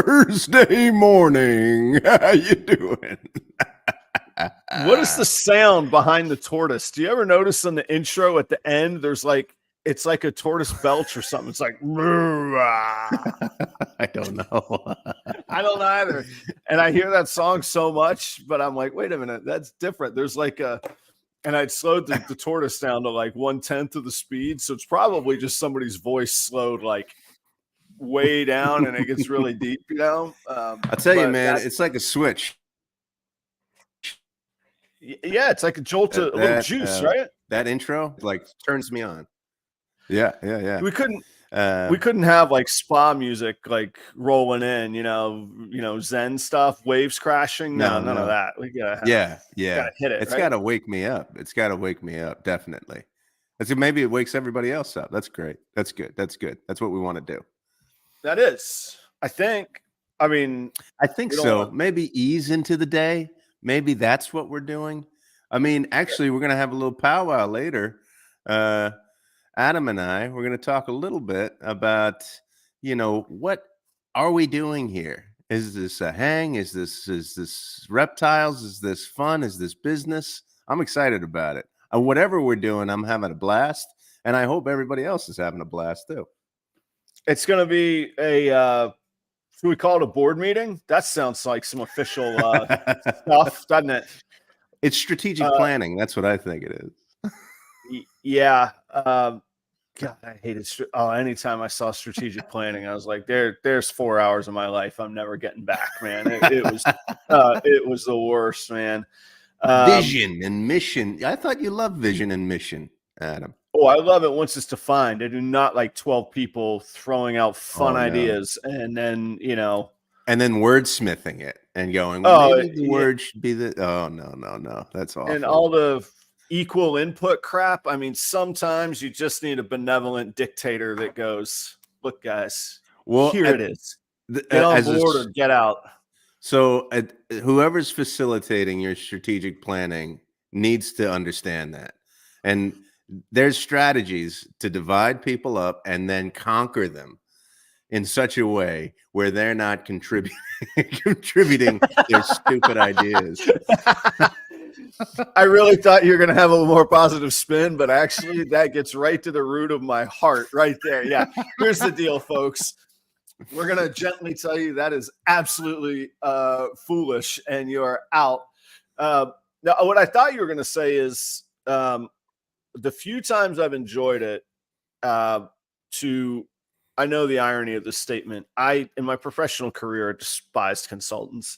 Thursday morning. How you doing? What is the sound behind the tortoise? Do you ever notice in the intro at the end, there's like, it's like a tortoise belch or something. It's like, I don't know. I don't either. And I hear that song so much, but I'm like, wait a minute, that's different. There's like and I'd slowed the tortoise down to like 1/10 of the speed. So it's probably just somebody's voice slowed like way down and it gets really deep, you know? I'll tell you, man, it's like a switch. Yeah, it's like a jolt of a little juice, right? That intro like turns me on. Yeah. We couldn't have like spa music like rolling in, you know, Zen stuff, waves crashing. No, none of that. We gotta gotta hit it. It's gotta wake me up. It's gotta wake me up, definitely. Maybe it wakes everybody else up. That's great. That's good. That's what we want to do. That is, I think. I mean, I think so. Maybe ease into the day. Maybe that's what we're doing. I mean, actually, we're gonna have a little powwow later. Adam and I, we're going to talk a little bit about, you know, what are we doing here? Is this a hang? Is this reptiles? Is this fun? Is this business? I'm excited about it. Whatever we're doing, I'm having a blast, and I hope everybody else is having a blast too. It's going to be should we call it a board meeting? That sounds like some official stuff, doesn't it? It's strategic planning. That's what I think it is. Yeah. God, I hated. Anytime I saw strategic planning, I was like, there's 4 hours of my life I'm never getting back, man. It was the worst, man. Vision and mission. I thought you loved vision and mission, Adam. Oh, I love it once it's defined. I do not like 12 people throwing out fun ideas and then, you know. And then wordsmithing it and going, maybe the word should be the. Oh, no. That's awful. And all the equal input crap. I mean, sometimes you just need a benevolent dictator that goes, look, guys, here it is. Get on board or get out. So whoever's facilitating your strategic planning needs to understand that. And there's strategies to divide people up and then conquer them in such a way where they're not contributing their stupid ideas. I really thought you were going to have a more positive spin, but actually that gets right to the root of my heart right there. Yeah. Here's the deal, folks. We're going to gently tell you that is absolutely foolish and you're out. Now, what I thought you were going to say is the few times I've enjoyed it I know the irony of this statement. In my professional career, despised consultants.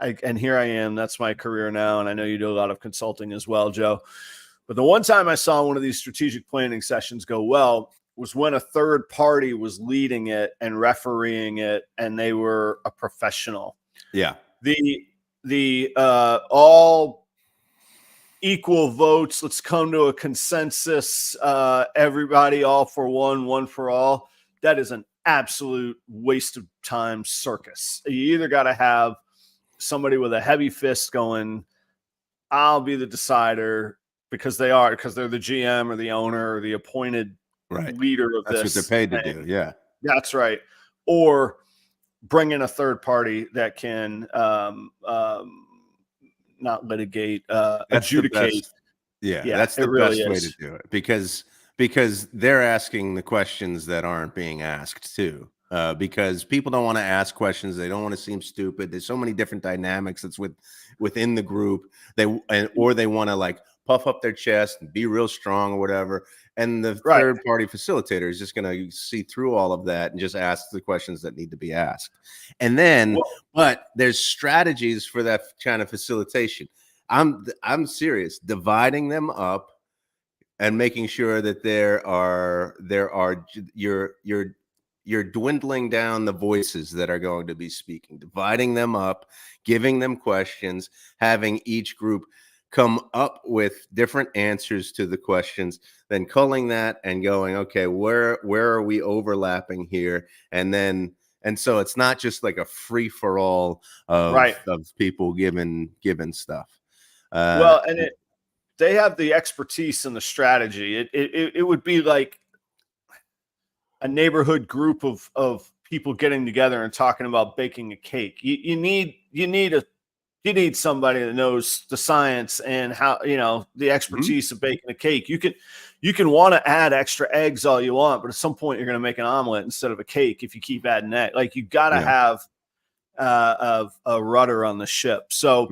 And here I am. That's my career now. And I know you do a lot of consulting as well, Joe. But the one time I saw one of these strategic planning sessions go well was when a third party was leading it and refereeing it, and they were a professional. Yeah. The all equal votes. Let's come to a consensus. Everybody, all for one for all. That is an absolute waste of time circus. You either got to have somebody with a heavy fist going, I'll be the decider because they're the GM or the owner or the appointed leader of this. That's what they're paid to do. Yeah, that's right. Or bring in a third party that can not litigate, adjudicate. Yeah, that's the best way to do it because they're asking the questions that aren't being asked too. Because people don't want to ask questions. They don't want to seem stupid. There's so many different dynamics that's within the group. Or they want to like puff up their chest and be real strong or whatever. And the third party facilitator is just going to see through all of that and just ask the questions that need to be asked. And then, but there's strategies for that kind of facilitation. I'm serious. Dividing them up and making sure that you're dwindling down the voices that are going to be speaking, dividing them up, giving them questions, having each group come up with different answers to the questions, then culling that and going, okay, where are we overlapping here? And so it's not just like a free for all of people given stuff. They have the expertise and the strategy. It would be like a neighborhood group of people getting together and talking about baking a cake. You need somebody that knows the science and how, the expertise of baking a cake. You can want to add extra eggs all you want, but at some point you're going to make an omelet instead of a cake if you keep adding egg. Like, you got to have a rudder on the ship. So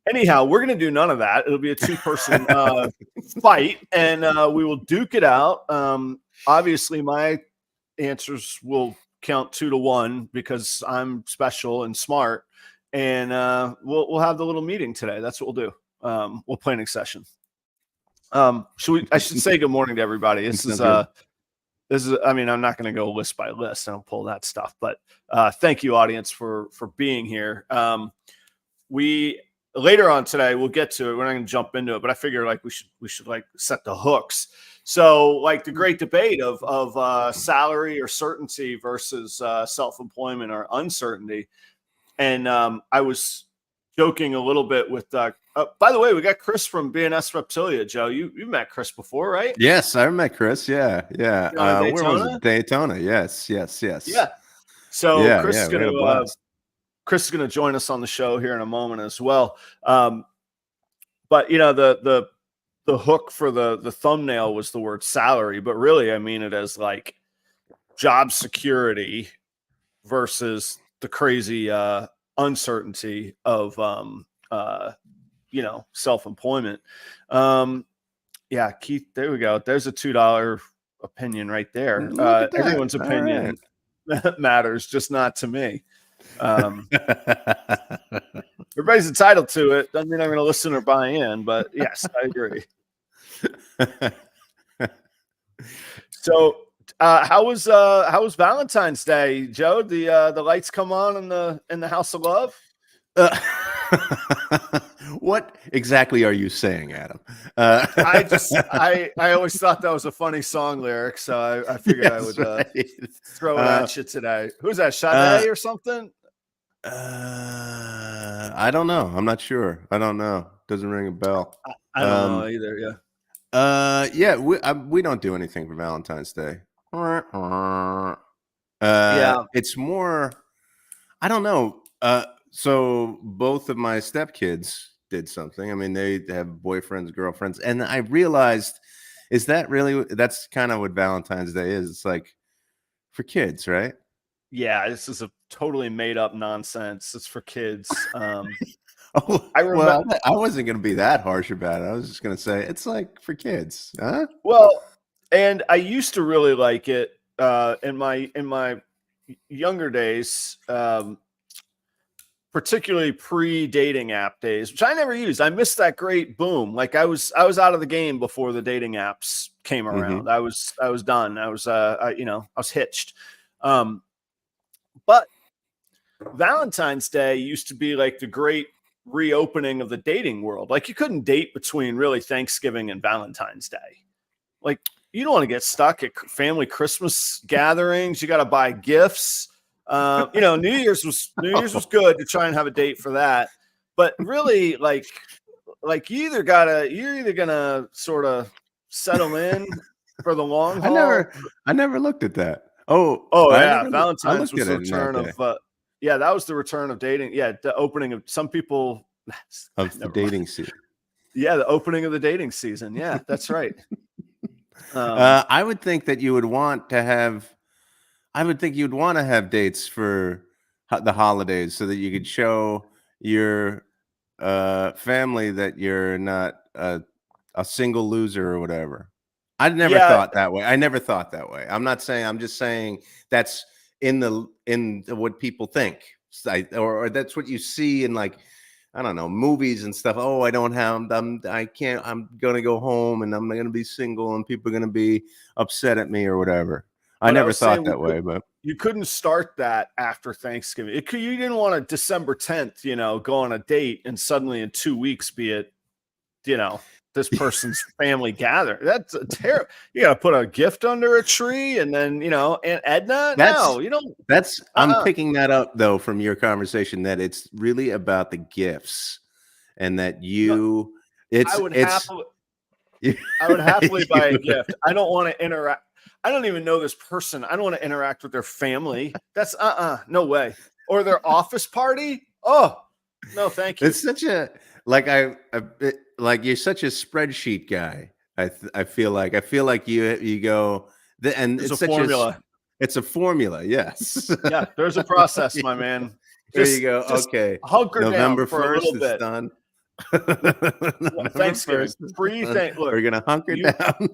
anyhow, we're going to do none of that. It'll be a 2-person fight, and we will duke it out. Obviously, my answers will count 2-1 because I'm special and smart. And we'll have the little meeting today. That's what we'll do. We'll planning session. I should say good morning to everybody. This is I mean, I'm not going to go list by list. I don't pull that stuff, but thank you, audience, for being here. We later on today, we'll get to it. We're not going to jump into it, but I figure like we should like set the hooks. So like the great debate of salary or certainty versus self-employment or uncertainty. And I was joking a little bit with, by the way, we got Chris from BNS Reptilia. Joe, you met Chris before, right? Yes, I met Chris. Yeah. Where was it? Daytona. Yes. Yeah. So Chris is going to join us on the show here in a moment as well. But the hook for the thumbnail was the word salary, but really I mean it as like job security versus the crazy uncertainty of self-employment. Keith, there we go. There's a $2 opinion right there. Everyone's opinion matters, just not to me. Everybody's entitled to it. Doesn't mean I'm going to listen or buy in, but yes, I agree. So how was Valentine's Day, Joe? The lights come on in the house of love? What exactly are you saying, Adam? I always thought that was a funny song lyric, so I figured I would throw it at you today. Who's that, Sade or something? I don't know. I'm not sure. I don't know. Doesn't ring a bell. I don't know either. Yeah. We don't do anything for Valentine's Day. It's more, I don't know. So both of my stepkids did something. I mean, they have boyfriends, girlfriends, and I realized, that's kind of what Valentine's Day is. It's like for kids, right? Yeah, this is a totally made up nonsense. It's for kids. I wasn't going to be that harsh about it. I was just going to say it's like for kids. Huh? Well, and I used to really like it in my younger days, particularly pre-dating app days, which I never used. I missed that great boom. Like I was out of the game before the dating apps came around. I was done. I was hitched. But Valentine's Day used to be like the great reopening of the dating world. Like you couldn't date between really Thanksgiving and Valentine's Day. Like you don't want to get stuck at family Christmas gatherings. You got to buy gifts. New Year's was good to try and have a date for that. But really like you're either gonna sort of settle in for the long haul. I never looked at that. Valentine's was the return of that was the return of dating. Yeah, the opening of some people of the dating season. Yeah, the opening of the dating season. Yeah, that's right. I would think that you would want to have. I would think you'd want to have dates for the holidays so that you could show your family that you're not a single loser or whatever. I never thought that way. I'm not saying. I'm just saying that's in what people think, or that's what you see in like, I don't know, movies and stuff. Oh, I don't have. I can't. I'm gonna go home and I'm gonna be single and people are gonna be upset at me or whatever. I never thought that way, but you couldn't start that after Thanksgiving. You didn't want to December 10th, go on a date and suddenly in 2 weeks be it, this person's family gather. That's a terrible. You got to put a gift under a tree and then, Aunt Edna. I'm picking that up though from your conversation that it's really about the gifts and that I would happily buy a gift. I don't want to interact. I don't even know this person. I don't want to interact with their family. That's no way. Or their office party. Oh, no, thank you. It's such a like like you're such a spreadsheet guy. I feel like you go and There's it's a such formula. it's a formula. Yes. Yeah, there's a process, my man. There you go. Okay. Hunker November down for a 1st, little it's bit. done. Thanksgiving. Free Look, Look, we're gonna hunker down.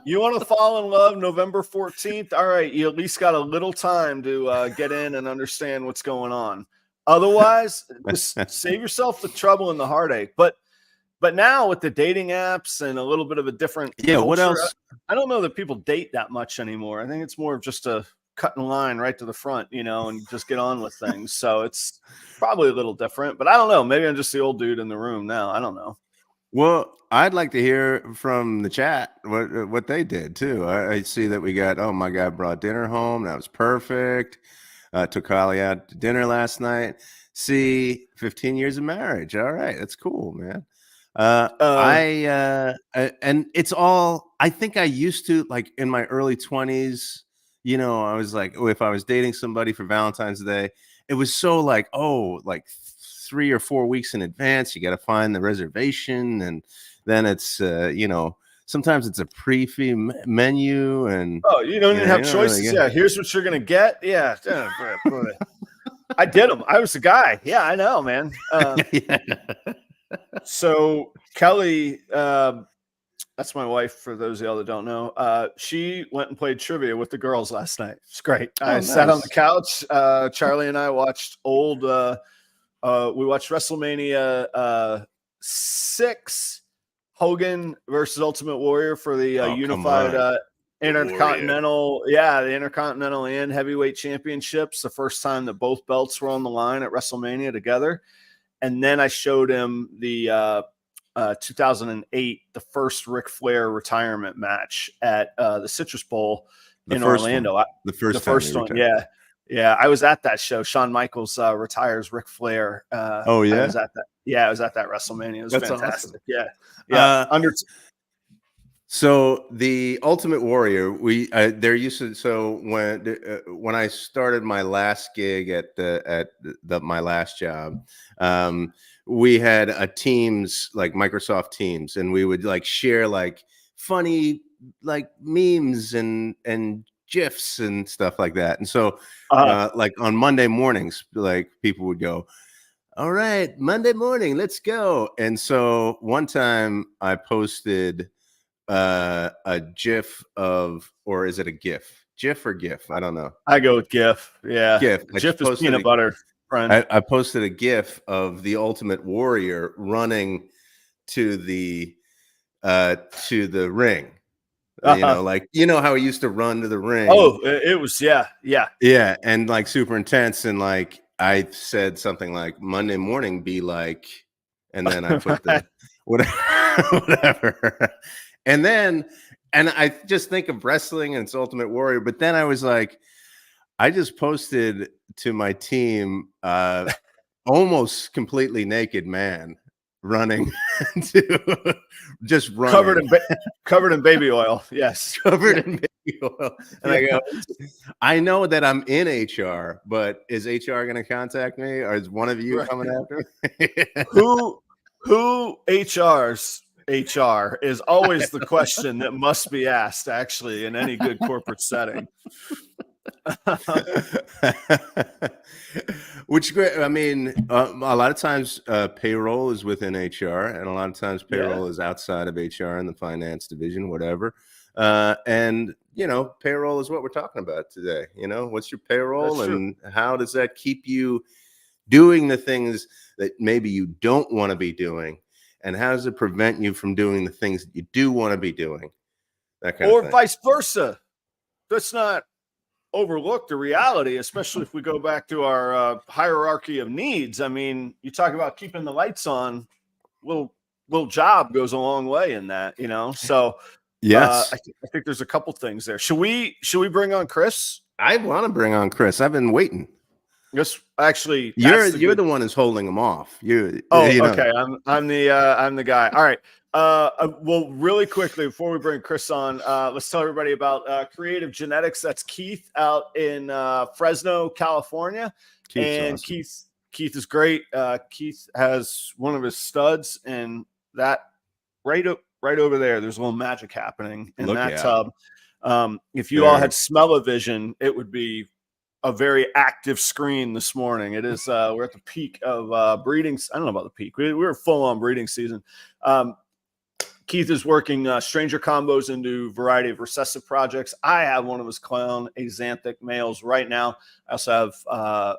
you want to fall in love November 14th? All right, you at least got a little time to get in and understand what's going on. Otherwise, just save yourself the trouble and the heartache. But now with the dating apps and a little bit of a different culture, what else? I don't know that people date that much anymore. I think it's more of just a cut in line right to the front, and just get on with things. So it's probably a little different, but I don't know. Maybe I'm just the old dude in the room now. I don't know. Well, I'd like to hear from the chat what they did too. I see that we got, oh, my guy brought dinner home. That was perfect. Took Holly out to dinner last night. See, 15 years of marriage. All right. That's cool, man. And it's all, I think I used to, like in my early 20s, I was like, oh, if I was dating somebody for Valentine's Day, it was so like, oh, like 3 or 4 weeks in advance, you got to find the reservation. And then it's, sometimes it's a pre-fee menu. And you don't even have choices. Really, yeah. Here's what you're going to get. Yeah. I did them. I was the guy. Yeah, I know, man. So Kelly, that's my wife, for those of y'all that don't know. She went and played trivia with the girls last night. It's great. I sat on the couch. Charlie and I watched we watched WrestleMania 6, Hogan versus Ultimate Warrior for the unified Intercontinental. Yeah, the Intercontinental and Heavyweight Championships. The first time that both belts were on the line at WrestleMania together. And then I showed him the 2008, the first Ric Flair retirement match at the Citrus Bowl in Orlando. The first one. Yeah. Yeah. I was at that show. Shawn Michaels retires Ric Flair. Oh, yeah. I was at that. Yeah. I was at that WrestleMania. It was fantastic. Awesome. Yeah. Yeah. So the Ultimate Warrior, there used to, so when I started my last gig at my last job, we had a Teams, like Microsoft Teams, and we would like share like funny like memes and GIFs and stuff like that. And so like on Monday mornings, like people would go, all right, Monday morning, let's go. And so one time I posted a GIF of, or is it a GIF? GIF or GIF? I don't know. I go with GIF. Yeah. GIF. GIF is peanut butter. I posted a GIF of the Ultimate Warrior running to the ring. Like how he used to run to the ring. Oh, it was yeah, and like super intense. And like I said something like Monday morning be like, and then I put the whatever. And I just think of wrestling and it's Ultimate Warrior. But then I was like, I just posted to my team almost completely naked man running just running. Covered in baby oil. Yes. Covered in baby oil. And I go, I know that I'm in HR, but is HR going to contact me? Or is one of you coming after me? Who HR's HR is always the question that must be asked, actually, in any good corporate setting. Which, I mean, a lot of times payroll is within HR, and a lot of times payroll is outside of HR in the finance division, whatever. And payroll is what we're talking about today. What's your payroll, and how does that keep you doing the things that maybe you don't want to be doing? And how does it prevent you from doing the things that you do want to be doing? That kind of thing. Or vice versa. Let's not overlook the reality, especially if we go back to our hierarchy of needs. I mean, you talk about keeping the lights on, little job goes a long way in that, So yes, I think there's a couple things there. Should we bring on Chris? I want to bring on Chris. I've been waiting. Just actually, you're the one who's holding them off. Okay. I'm the guy. All right. Well, really quickly before we bring Chris on, let's tell everybody about Creative Genetics. That's Keith out in Fresno, California. Keith's awesome. Keith is great. Keith has one of his studs, and that right over there, there's a little magic happening in that tub. If you all had smell-o-vision, it would be a very active screen this morning. It is we're at the peak of breeding. I don't know about the peak. We're full on breeding season. Keith is working stranger combos into a variety of recessive projects. I have one of his clown axanthic males right now. I also have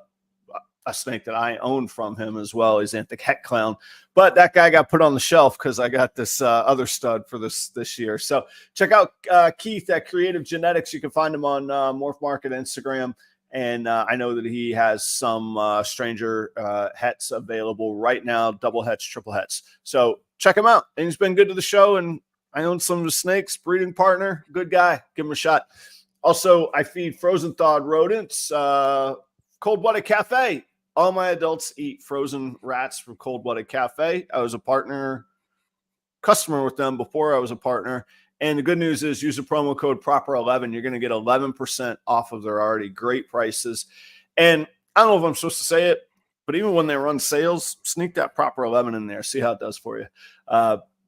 a snake that I own from him as well, axanthic het clown. But that guy got put on the shelf because I got this other stud for this year. So check out Keith at Creative Genetics. You can find him on Morph Market Instagram. And I know that he has some stranger hets available right now, double hets, triple hets. So check him out. And he's been good to the show. And I own some of the snakes, breeding partner, good guy. Give him a shot. Also, I feed frozen thawed rodents, Cold Blooded Cafe. All my adults eat frozen rats from Cold Blooded Cafe. I was a customer with them before I was a partner. And the good news is use the promo code PROPER11. You're going to get 11% off of their already great prices. And I don't know if I'm supposed to say it, but even when they run sales, sneak that PROPER11 in there. See how it does for you.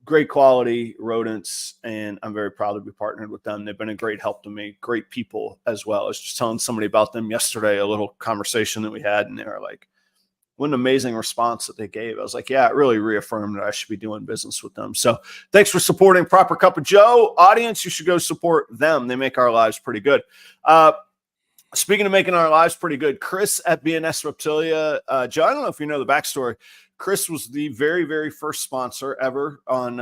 Great quality rodents, and I'm very proud to be partnered with them. They've been a great help to me. Great people as well. I was just telling somebody about them yesterday, a little conversation that we had, and they were like, what an amazing response that they gave. I was like, yeah, it really reaffirmed that I should be doing business with them. So thanks for supporting Proper Cup of Joe. Audience, you should go support them. They make our lives pretty good. Speaking of making our lives pretty good, Chris at BNS Reptilia. Joe, I don't know if you know the backstory. Chris was the very, very first sponsor ever on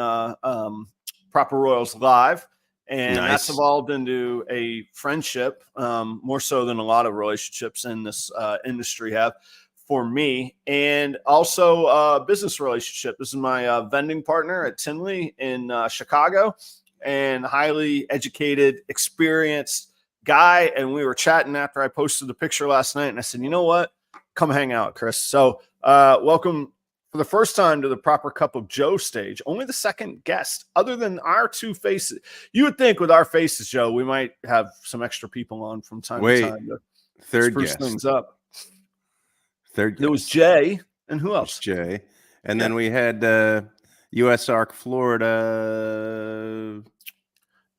Proper Royals Live. And that's evolved into a friendship, more so than a lot of relationships in this industry have. For me, and also a business relationship. This is my vending partner at Tinley in Chicago, and highly educated, experienced guy. And we were chatting after I posted the picture last night, and I said, you know what? Come hang out, Chris. So welcome for the first time to the Proper Cup of Joe stage. Only the second guest, other than our two faces. You would think with our faces, Joe, we might have some extra people on from time to time to third spruce guest. things up. Third. There was Jay, and who else? Jay, and then we had US Arc Florida.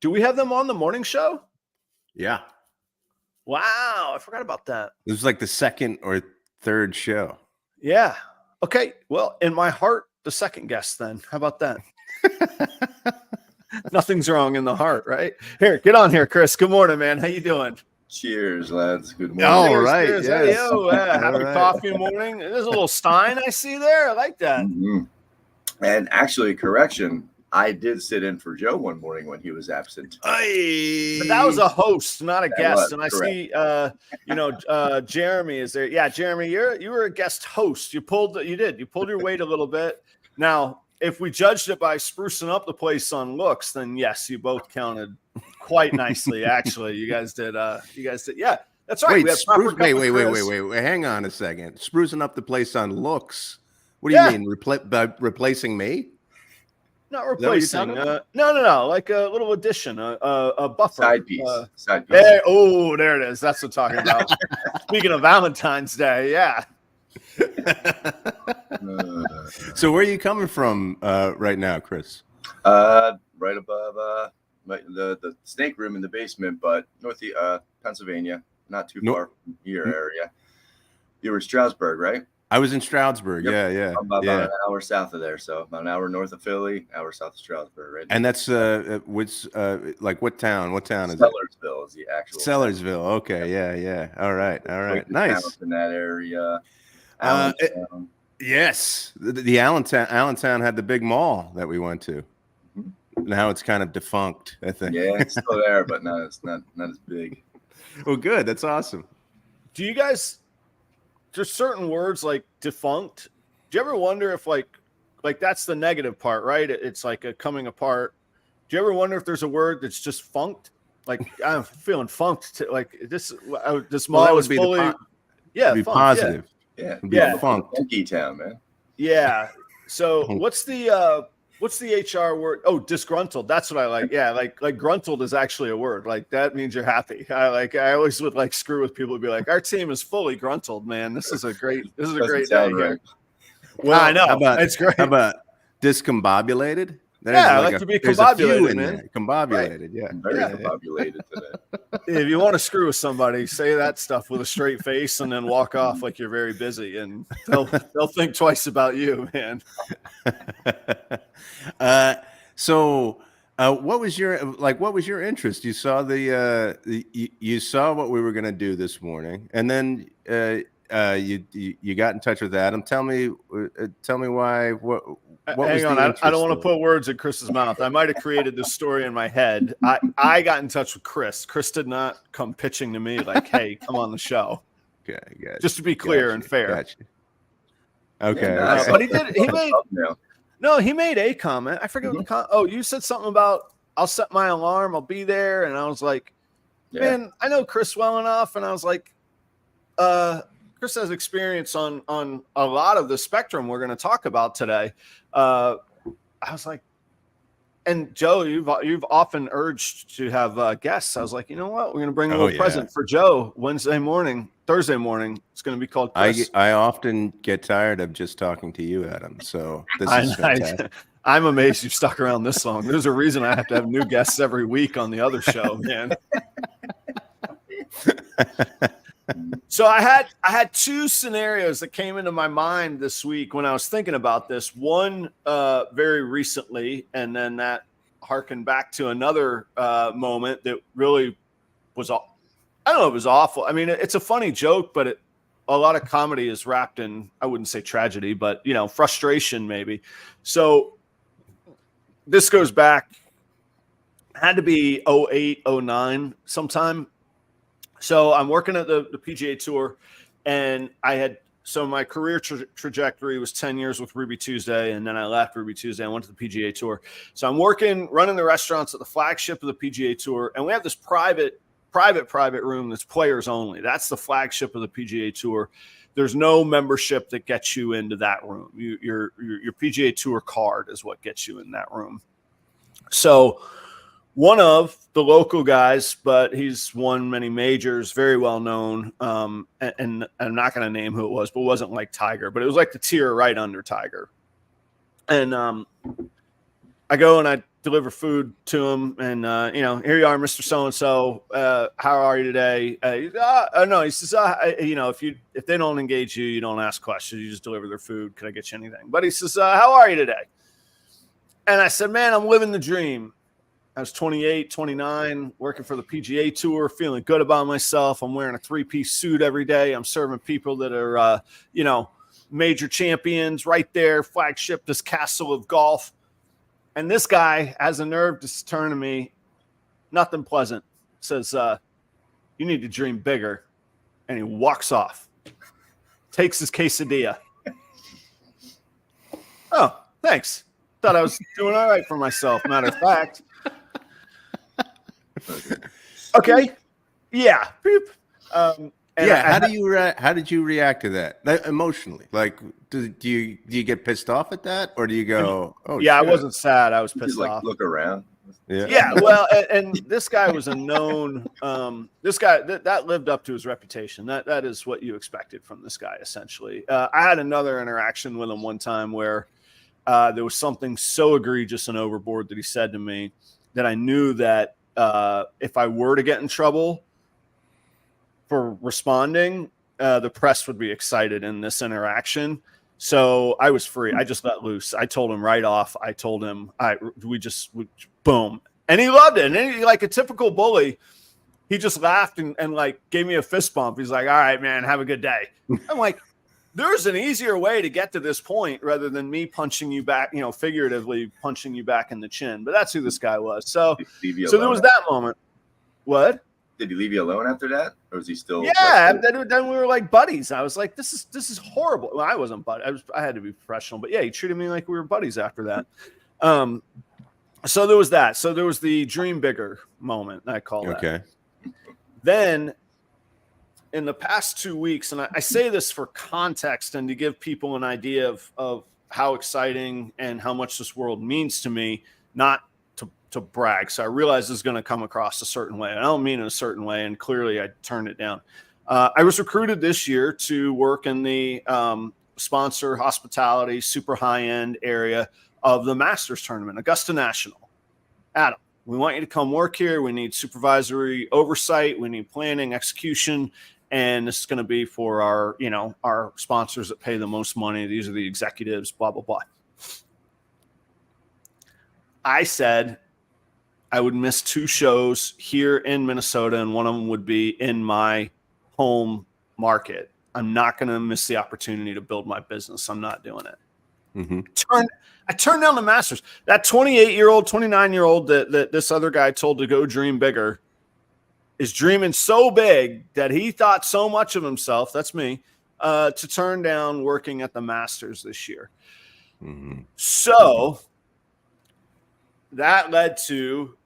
Do we have them on the morning show? Yeah. Wow, I forgot about that. It was like the second or third show. Yeah. Okay. Well, in my heart, the second guest. Then how about that? Nothing's wrong in the heart, right? Here, get on here, Chris. Good morning, man. How you doing? Cheers, lads. Good morning. All Cheers, right. Cheers. Yes. Happy coffee in the morning. There's a little Stein I see there. I like that. Mm-hmm. And actually, correction, I did sit in for Joe one morning when he was absent. But that was a host, not a guest. And I correct. see, Jeremy is there. Yeah, Jeremy, you were a guest host. You pulled your weight a little bit. Now, if we judged it by sprucing up the place on looks, then yes, you both counted quite nicely. Actually, you guys did. Yeah, that's right. Wait, wait. Hang on a second. Sprucing up the place on looks. What do you mean? Replacing me? Not replacing. No. Like a little addition, a buffer. Side piece. Side piece. There it is. That's what I'm talking about. Speaking of Valentine's Day, yeah. So where are you coming from right now, Chris? Right above the Snake Room in the basement, but north Pennsylvania, not too far from your area. You were in Stroudsburg, right? I was in Stroudsburg. Yep. Yeah. About an hour south of there, so about an hour north of Philly, hour south of Stroudsburg, right? And that's which like what town? What town is it? Sellersville is the actual. Sellersville. Okay. Yeah. All right. Nice. In that area. Yes, the Allentown had the big mall that we went to. Mm-hmm. Now it's kind of defunct, I think. Yeah, it's still there, but not as big. Well, good. That's awesome. Do you guys? There's certain words like defunct. Do you ever wonder if like that's the negative part, right? It's like a coming apart. Do you ever wonder if there's a word that's just funked? Like I'm feeling funked. Like this mall is fully. Yeah, be funk, positive. Yeah. Be funked. Funky town, man. Yeah. So what's the HR word? Oh, disgruntled. That's what I like. Yeah, like gruntled is actually a word. Like that means you're happy. I always would like screw with people who be like, our team is fully gruntled, man. This is a great day sound here. right. Well, I know. It's great. How about discombobulated? I like to be combobulated, man. Combobulated, yeah. I'm very combobulated today. If you want to screw with somebody, say that stuff with a straight face and then walk off like you're very busy, and they'll think twice about you, man. So what was your interest? You saw you saw what we were going to do this morning, and then you got in touch with Adam. Tell me why. What Hang on, I don't want to put words in Chris's mouth. I might have created this story in my head. I got in touch with Chris. Chris did not come pitching to me like, "Hey, come on the show." Okay, gotcha. Just to be clear and fair. Gotcha. Okay, yeah, but he made a comment. I forget what the you said something about I'll set my alarm, I'll be there, and I was like, man, I know Chris well enough, and I was like, Chris has experience on a lot of the spectrum we're going to talk about today. I was like, and Joe, you've often urged to have guests. I was like, you know what? We're going to bring a little present for Joe Thursday morning. It's going to be called Chris. I often get tired of just talking to you, Adam. So this is fantastic. I'm amazed you've stuck around this long. There's a reason I have to have new guests every week on the other show, man. So I had two scenarios that came into my mind this week when I was thinking about this. One very recently, and then that harkened back to another moment that really was, I don't know, it was awful. I mean, it's a funny joke, but a lot of comedy is wrapped in, I wouldn't say tragedy, but frustration maybe. So this goes back, had to be 08, 09 sometime. So I'm working at the PGA Tour, and my career trajectory was 10 years with Ruby Tuesday, and then I left Ruby Tuesday. I went to the PGA Tour. So I'm running the restaurants at the flagship of the PGA Tour, and we have this private room that's players only. That's the flagship of the PGA Tour. There's no membership that gets you into that room. Your PGA Tour card is what gets you in that room. So one of the local guys, but he's won many majors, very well known. And I'm not going to name who it was, but it wasn't like Tiger, but it was like the tier right under Tiger. And I go and I deliver food to him, and here you are, Mr. So-and-so. How are you today? No, he says, if they don't engage you, you don't ask questions. You just deliver their food. Can I get you anything? But he says, how are you today? And I said, man, I'm living the dream. I was 28, 29, working for the PGA Tour, feeling good about myself. I'm wearing a 3-piece suit every day. I'm serving people that are, major champions right there, flagship, this castle of golf. And this guy has a nerve to turn to me, nothing pleasant, says, you need to dream bigger. And he walks off, takes his quesadilla. Oh, thanks. Thought I was doing all right for myself, matter of fact. Okay. Yeah. How did you react to that emotionally? Like, do you get pissed off at that, or do you go, oh yeah, shit. I wasn't sad, I was pissed off. Look around. Yeah. Well, and this guy was a known this guy that lived up to his reputation. That is what you expected from this guy, essentially. I had another interaction with him one time where there was something so egregious and overboard that he said to me that I knew that if I were to get in trouble for responding, the press would be excited in this interaction. So I was free. I just let loose. I told him right off. I told him boom. And he loved it. And then he, like a typical bully, he just laughed and like gave me a fist bump. He's like, all right, man, have a good day. I'm like, there's an easier way to get to this point rather than me punching you back, figuratively punching you back in the chin. But that's who this guy was. So there was that moment. What? Did he leave you alone after that, or was he still? Yeah, then we were like buddies. I was like, this is horrible. Well, I wasn't buddy. I had to be professional, but yeah, he treated me like we were buddies after that. So there was that. So there was the dream bigger moment. I call that. Okay. Then in the past 2 weeks, and I say this for context and to give people an idea of how exciting and how much this world means to me, not to brag. So I realize this is going to come across a certain way. I don't mean in a certain way, and clearly I turned it down. I was recruited this year to work in the sponsor hospitality, super high-end area of the Masters tournament, Augusta National. Adam, we want you to come work here. We need supervisory oversight. We need planning, execution. And this is going to be for our sponsors that pay the most money. These are the executives, blah, blah, blah. I said I would miss 2 shows here in Minnesota, and one of them would be in my home market. I'm not going to miss the opportunity to build my business. I'm not doing it. Mm-hmm. I turned down the Masters. That 28-year-old, 29-year-old that this other guy told to go dream bigger is dreaming so big that he thought so much of himself, that's me, to turn down working at the Masters this year. Mm-hmm. So that led to,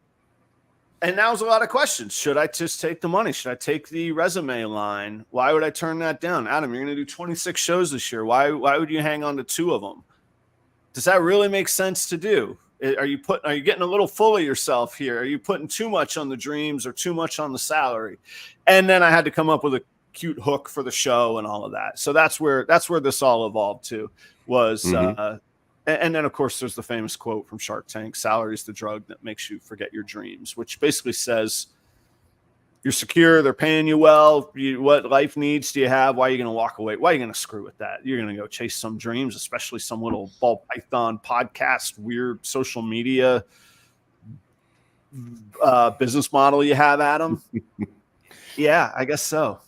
and now was a lot of questions. Should I just take the money? Should I take the resume line? Why would I turn that down? Adam, you're going to do 26 shows this year. Why would you hang on to 2 of them? Does that really make sense to do? Are you getting a little full of yourself here? Are you putting too much on the dreams or too much on the salary? And then I had to come up with a cute hook for the show and all of that. So that's where this all evolved to was, and then of course there's the famous quote from Shark Tank: "Salary is the drug that makes you forget your dreams," which basically says you're secure, they're paying you well. What life needs do you have? Why are you going to walk away? Why are you going to screw with that? You're going to go chase some dreams, especially some little ball python podcast, weird social media business model you have, Adam. Yeah, I guess so.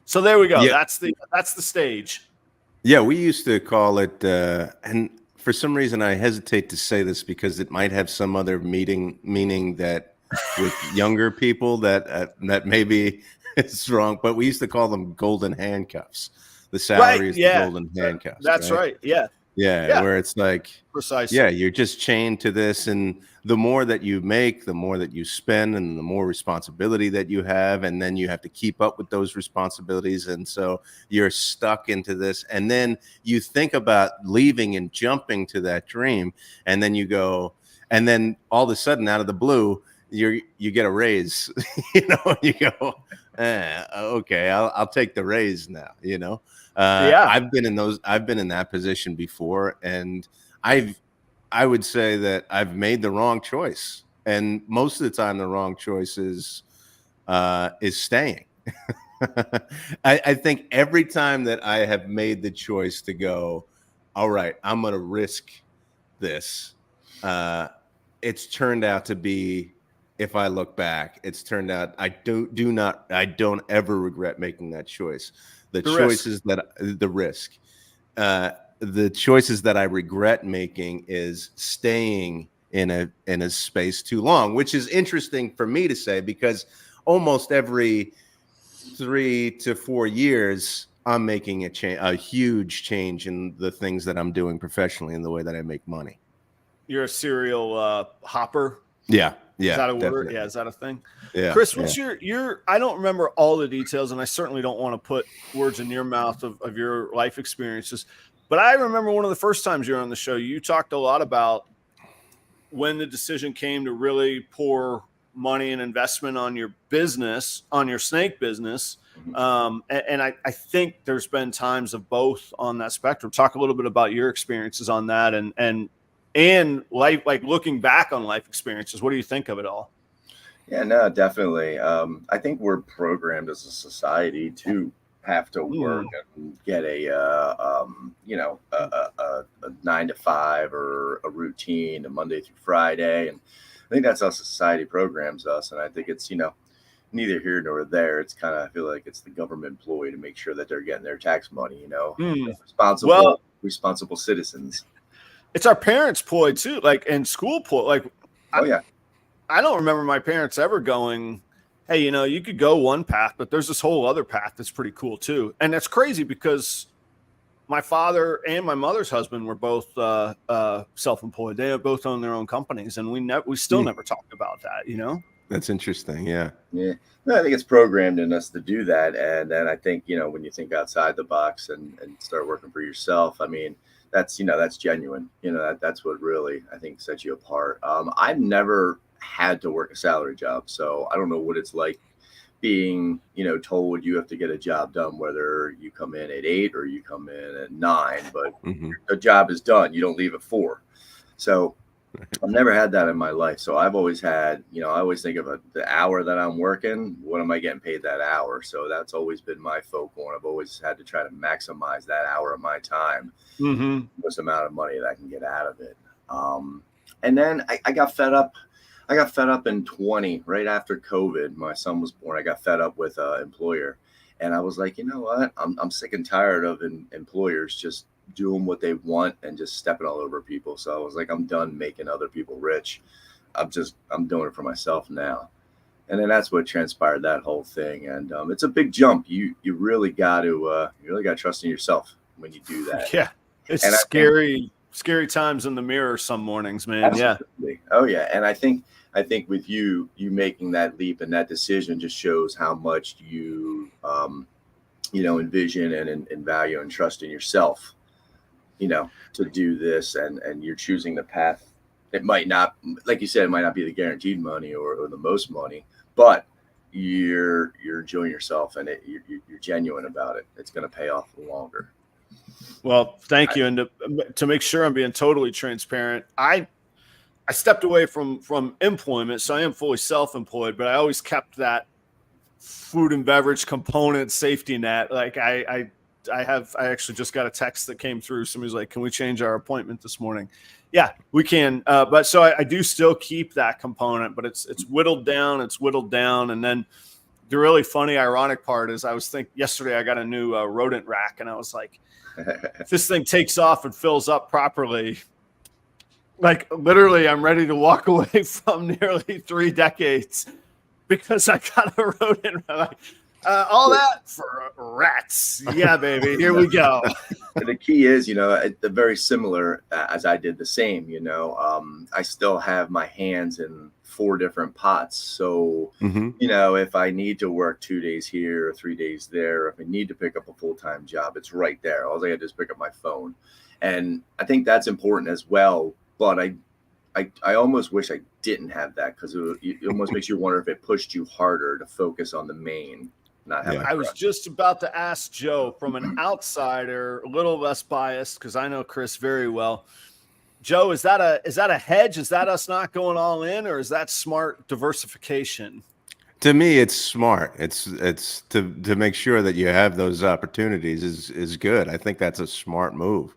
So there we go. Yeah. That's the stage. Yeah, we used to call it, and for some reason I hesitate to say this because it might have some other meaning that with younger people that maybe it's wrong, but we used to call them golden handcuffs. The salary is the golden handcuffs. That's right. Yeah. Yeah, where it's like, precisely. Yeah, you're just chained to this, and the more that you make, the more that you spend, and the more responsibility that you have, and then you have to keep up with those responsibilities, and so you're stuck into this, and then you think about leaving and jumping to that dream, and then you go, and then all of a sudden, out of the blue, you get a raise. You go, okay, I'll take the raise now. I've been in that position before, and I would say that I've made the wrong choice, and most of the time the wrong choice is staying. I think every time that I have made the choice to go, all right, I'm going to risk this, it's turned out to be, if I look back, it's turned out I don't ever regret making that choice. The choices that I regret making is staying in a space too long, which is interesting for me to say because almost every 3 to 4 years I'm making a huge change in the things that I'm doing professionally in the way that I make money. You're a serial hopper. Yeah. Is that a definitely. word? Yeah. Is that a thing? Yeah. Chris, what's your, I don't remember all the details, and I certainly don't want to put words in your mouth of your life experiences, but I remember one of the first times you were on the show, you talked a lot about when the decision came to really pour money and investment on your business, on your snake business. And I think there's been times of both on that spectrum. Talk a little bit about your experiences on that and life, like looking back on life experiences. What do you think of it all? Yeah, no, definitely. I think we're programmed as a society to have to work and get a 9 to 5 or a routine, a Monday through Friday. And I think that's how society programs us. And I think it's, neither here nor there. It's kind of, I feel like it's the government employee to make sure that they're getting their tax money, responsible citizens. It's our parents' ploy too, like in school ploy. Like, I don't remember my parents ever going, hey, you could go one path, but there's this whole other path that's pretty cool too. And that's crazy because my father and my mother's husband were both self-employed. They both own their own companies, and we still never talked about that, That's interesting. Yeah. Yeah. No, I think it's programmed in us to do that. And then I think, when you think outside the box and start working for yourself, I mean, that's genuine. That's what really, I think, sets you apart. I've never had to work a salary job, so I don't know what it's like being, told you have to get a job done, whether you come in at 8 or you come in at 9, but the job is done. You don't leave at 4. So I've never had that in my life. So I've always had, I always think of the hour that I'm working, what am I getting paid that hour? So that's always been my focal. And I've always had to try to maximize that hour of my time, most amount of money that I can get out of it. And then I got fed up. I got fed up in 20, right after COVID. My son was born. I got fed up with an employer. And I was like, you know what? I'm sick and tired of employers just doing what they want and just stepping all over people. So I was like, I'm done making other people rich. I'm doing it for myself now. And then that's what transpired, that whole thing. And it's a big jump. You really got to trust in yourself when you do that. Yeah. It's scary times in the mirror some mornings, man. Absolutely. Yeah. Oh yeah. And I think with you making that leap and that decision just shows how much you envision and value and trust in yourself, to do this, and you're choosing the path. It might not, like you said, it might not be the guaranteed money or the most money, but you're enjoying yourself, and you're genuine about it. It's going to pay off longer. Well, thank you. And to make sure I'm being totally transparent, I stepped away from employment, so I am fully self-employed, but I always kept that food and beverage component safety net. Like I actually just got a text that came through. Somebody's like, can we change our appointment this morning? Yeah, we can. But so I do still keep that component, but it's whittled down. And then the really funny, ironic part is I was thinking yesterday, I got a new rodent rack, and I was like, if this thing takes off and fills up properly, like literally I'm ready to walk away from nearly 3 decades because I got a rodent rack. All that for rats. Yeah, baby. Here we go. The key is, they're very similar as I did the same, I still have my hands in 4 different pots. So, if I need to work 2 days here or 3 days there, if I need to pick up a full-time job, it's right there. All I got to do is pick up my phone. And I think that's important as well. But I almost wish I didn't have that, because it almost makes you wonder if it pushed you harder to focus on the main. I was just about to ask Joe, from an outsider, a little less biased, because I know Chris very well. Joe, is that a hedge? Is that us not going all in, or is that smart diversification? To me, it's smart. It's to make sure that you have those opportunities is good. I think that's a smart move.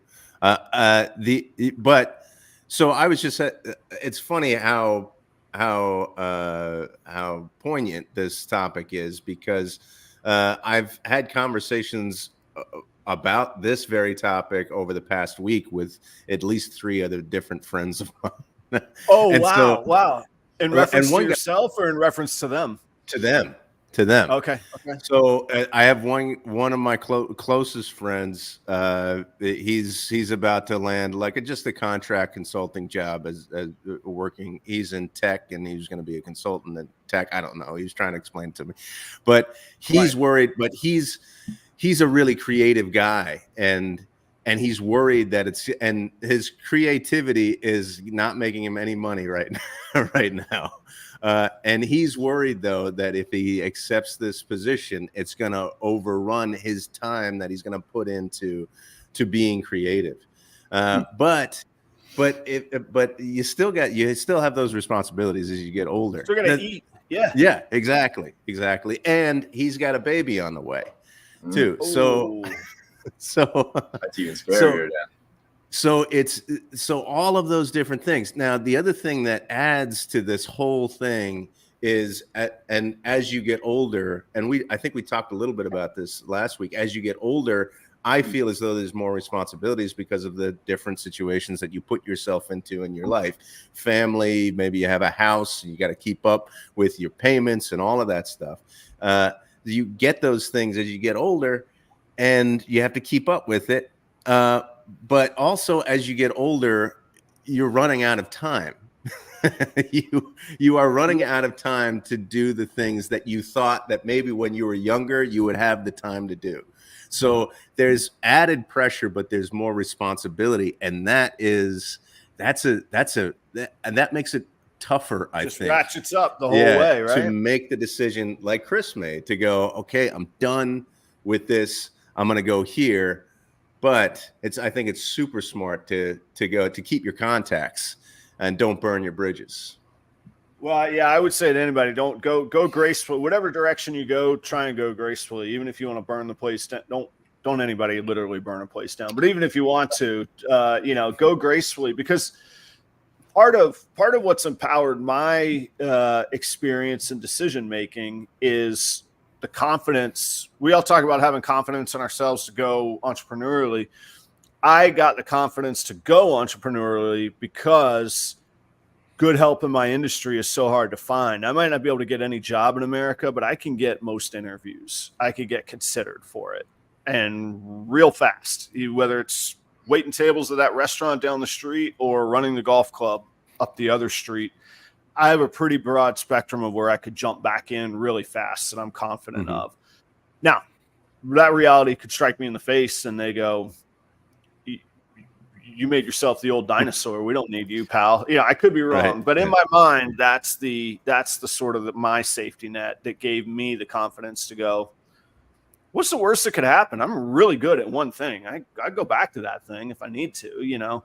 So I was just, it's funny how poignant this topic is, because I've had conversations about this very topic over the past week with at least 3 other different friends of mine. Oh, wow. In reference to yourself or in reference to them? To them. Okay. So I have one of my closest friends. He's about to land just a contract consulting job as working. He's in tech, and he's going to be a consultant in tech. I don't know. He was trying to explain it to me, but he's worried. But he's a really creative guy, and he's worried that and his creativity is not making him any money right now. And he's worried, though, that if he accepts this position, it's going to overrun his time that he's going to put into being creative. But you still have those responsibilities as you get older. Still got to eat. Yeah, exactly. And he's got a baby on the way too. So that's even scarier. So all of those different things. Now, the other thing that adds to this whole thing is, and as you get older, and I think we talked a little bit about this last week, as you get older, I feel as though there's more responsibilities because of the different situations that you put yourself into in your life. Family, maybe you have a house and you got to keep up with your payments and all of that stuff. You get those things as you get older, and you have to keep up with it. But also, as you get older, you're running out of time. you are running out of time to do the things that you thought that maybe when you were younger you would have the time to do. So there's added pressure, but there's more responsibility, and that makes it tougher. I Just think ratchets up the whole way, right? To make the decision like Chris made, to go, okay, I'm done with this. I'm going to go here. But I think it's super smart to keep your contacts and don't burn your bridges. Well, yeah, I would say to anybody, don't go gracefully. Whatever direction you go, try and go gracefully. Even if you want to burn the place down, don't anybody literally burn a place down. But even if you want to, go gracefully, because part of what's empowered my experience in decision making is the confidence. We all talk about having confidence in ourselves to go entrepreneurially. I got the confidence to go entrepreneurially because good help in my industry is so hard to find. I might not be able to get any job in America, but I can get most interviews. I could get considered for it, and real fast, whether it's waiting tables at that restaurant down the street or running the golf club up the other street. I have a pretty broad spectrum of where I could jump back in really fast that I'm confident of. Now, that reality could strike me in the face and they go, you made yourself the old dinosaur. We don't need you, pal. Yeah, I could be wrong, but in my mind, that's the sort of my safety net that gave me the confidence to go, what's the worst that could happen? I'm really good at one thing. I'd go back to that thing if I need to,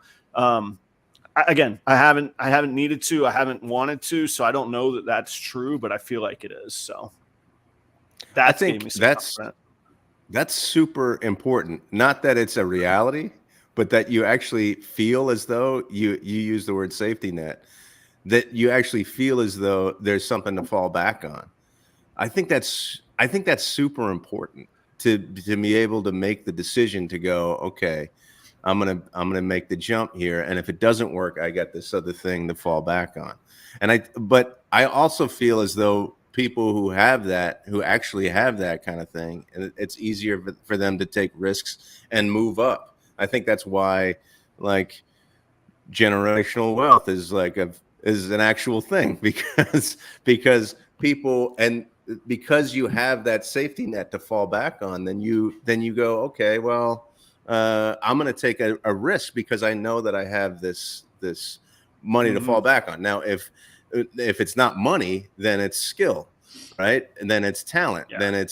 Again, I haven't needed to, I haven't wanted to, so I don't know that that's true, but I feel like it is. So I think that's super important. Not that it's a reality, but that you actually feel as though you use the word safety net, that you actually feel as though there's something to fall back on. I think that's super important to be able to make the decision to go, okay, I'm gonna make the jump here, and if it doesn't work, I got this other thing to fall back on. But I also feel as though people who actually have that kind of thing, it's easier for them to take risks and move up. I think that's why, like, generational wealth is an actual thing, because people, and because you have that safety net to fall back on, then you go, okay, well, I'm going to take a risk because I know that I have this money to fall back on. Now, if it's not money, then it's skill, right? And then it's talent. Yeah.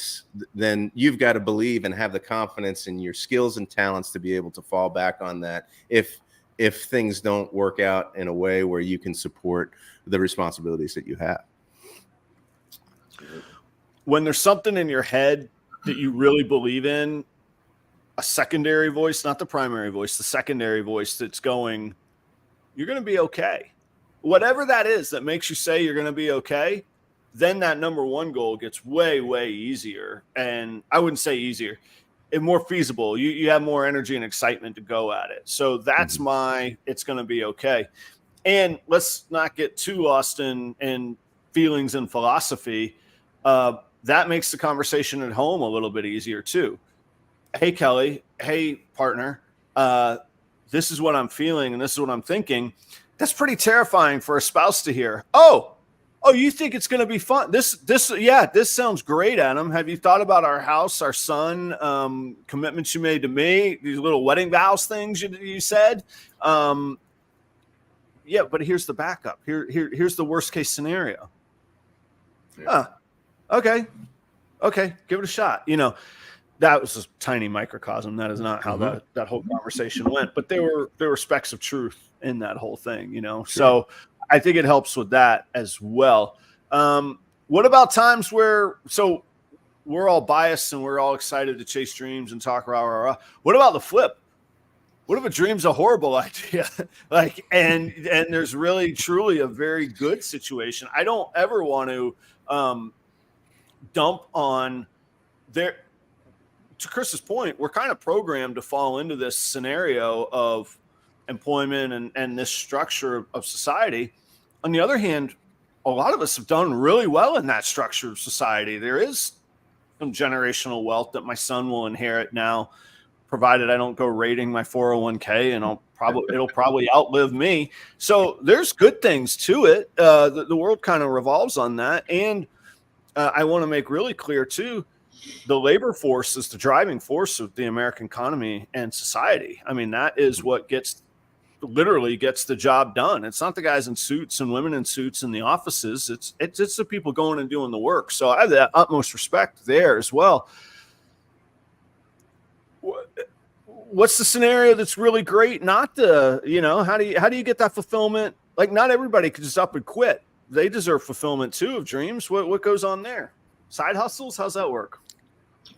Then you've got to believe and have the confidence in your skills and talents to be able to fall back on that if things don't work out in a way where you can support the responsibilities that you have. When there's something in your head that you really believe in, a secondary voice, not the primary voice, the secondary voice that's going, you're going to be okay. Whatever that is that makes you say you're going to be okay, then that number one goal gets way, way easier. And I wouldn't say easier, and more feasible. You have more energy and excitement to go at it. So that's it's going to be okay. And let's not get too lost in feelings and philosophy. That makes the conversation at home a little bit easier too. Hey, Kelly. Hey, partner. This is what I'm feeling and this is what I'm thinking. That's pretty terrifying for a spouse to hear. Oh, you think it's going to be fun? This sounds great, Adam. Have you thought about our house, our son, commitments you made to me, these little wedding vows things you said? Yeah, but here's the backup. Here's the worst case scenario. Yeah. Okay, give it a shot. That was a tiny microcosm. That is not how that whole conversation went. But there were specks of truth in that whole thing, Sure. So I think it helps with that as well. What about times where we're all biased and we're all excited to chase dreams and talk rah. What about the flip? What if a dream's a horrible idea? And there's really truly a very good situation. I don't ever want to dump on there. To Chris's point, we're kind of programmed to fall into this scenario of employment and this structure of society. On the other hand, a lot of us have done really well in that structure of society. There is some generational wealth that my son will inherit now, provided I don't go raiding my 401k and I'll it'll probably outlive me. So there's good things to it. The world kind of revolves on that. And I want to make really clear too, the labor force is the driving force of the American economy and society. I mean, that is what literally gets the job done. It's not the guys in suits and women in suits in the offices. It's the people going and doing the work. So I have the utmost respect there as well. What's the scenario that's really great? Not the, how do you get that fulfillment? Like, not everybody could just up and quit. They deserve fulfillment too of dreams. What goes on there? Side hustles? How's that work?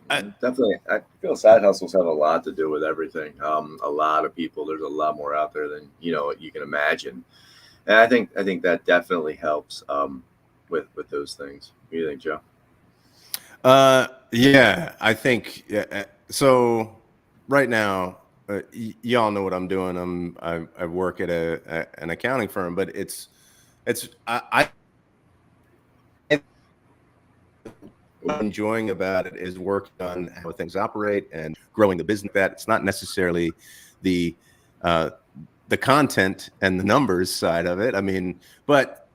Definitely. I feel side hustles have a lot to do with everything. A lot of people, there's a lot more out there than, you can imagine. And I think that definitely helps with those things. What do you think, Joe? Yeah, I think, so right now, y'all know what I'm doing. I work at an accounting firm, but what I'm enjoying about it is working on how things operate and growing the business. That it's not necessarily the content and the numbers side of it. I mean, but